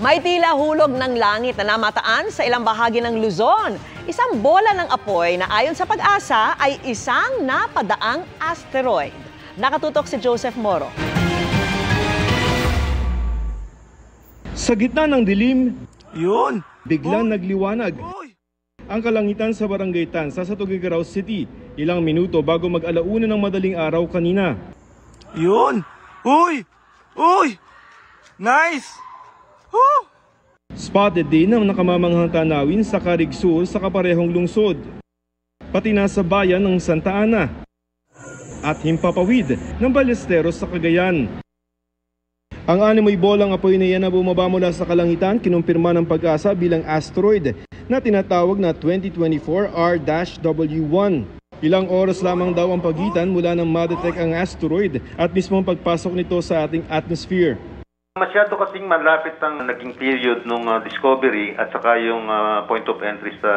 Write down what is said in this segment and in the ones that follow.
May tila hulog ng langit na namataan sa ilang bahagi ng Luzon. Isang bola ng apoy na ayon sa Pag-asa ay isang napadaang asteroid. Nakatutok si Joseph Moro. Sa gitna ng dilim, biglang nagliwanag ang kalangitan sa Barangay Tansa sa Tuguegarao City ilang minuto bago mag-alauna ng madaling araw kanina. Nice! Spotted din ang nakamamanghang tanawin sa Carig Sur sa kaparehong lungsod, pati na sa bayan ng Santa Ana at himpapawid ng Ballesteros sa Cagayan. Ang animoy bolang apoy na yan na bumaba mula sa kalangitan kinumpirma ng Pag-asa bilang asteroid na tinatawag na 2024 R-W1. Ilang oras lamang daw ang pagitan mula nang ma-detect ang asteroid at mismong pagpasok nito sa ating atmosphere. Masyado kasing malapit ang naging period nung discovery at saka yung point of entry sa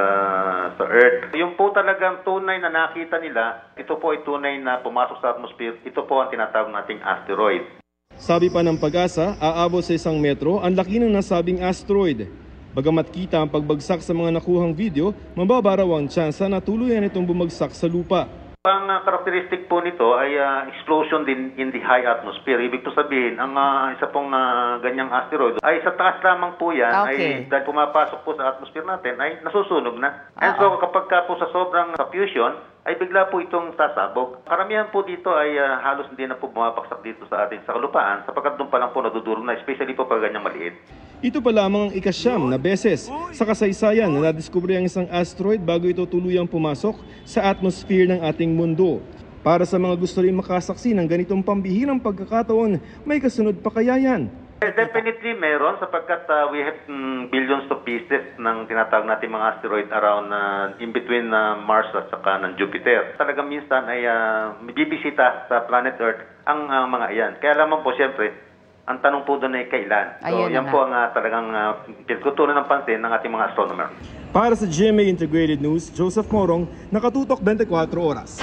Earth. Yung po talagang tunay na nakita nila, ito po ay tunay na pumasok sa atmosphere. Ito po ang tinatawag nating asteroid. Sabi pa ng Pag-asa, aabot sa 1 metro ang laki ng nasabing asteroid. Bagamat kita ang pagbagsak sa mga nakuhang video, mababa raw ang tsansa na tuluyan itong bumagsak sa lupa. Ang karakteristik po nito ay explosion din in the high atmosphere. Ibig to sabihin, ang isa pong ganyang asteroid ay sa taas lamang po yan, ay dahil pumapasok po sa atmosphere natin, ay nasusunog na. And so kapag ka po sa sobrang fusion, ay bigla po itong sasabog. Karamihan po dito ay halos hindi na po bumabagsak dito sa ating sa kalupaan sapagkat doon pa lang po nadudurog na, especially po pag ganyang maliit. Ito pa lamang ang ika-9 na beses sa kasaysayan na nadiskubre ang isang asteroid bago ito tuluyang pumasok sa atmosphere ng ating mundo. Para sa mga gusto rin makasaksi ng ganitong pambihirang pagkakataon, may kasunod pa kaya yan? Definitely meron sapagkat we have billions of pieces ng tinatawag natin mga asteroid around in between Mars at saka ng Jupiter. Talagang minsan ay bibisita sa planet Earth ang mga iyan. Kaya lamang po siyempre, ang tanong po doon ay kailan. So yan po ang talagang pinagtutunan ng pansin ng ating mga astronomer. Para sa GMA Integrated News, Joseph Morong, Nakatutok 24 Oras.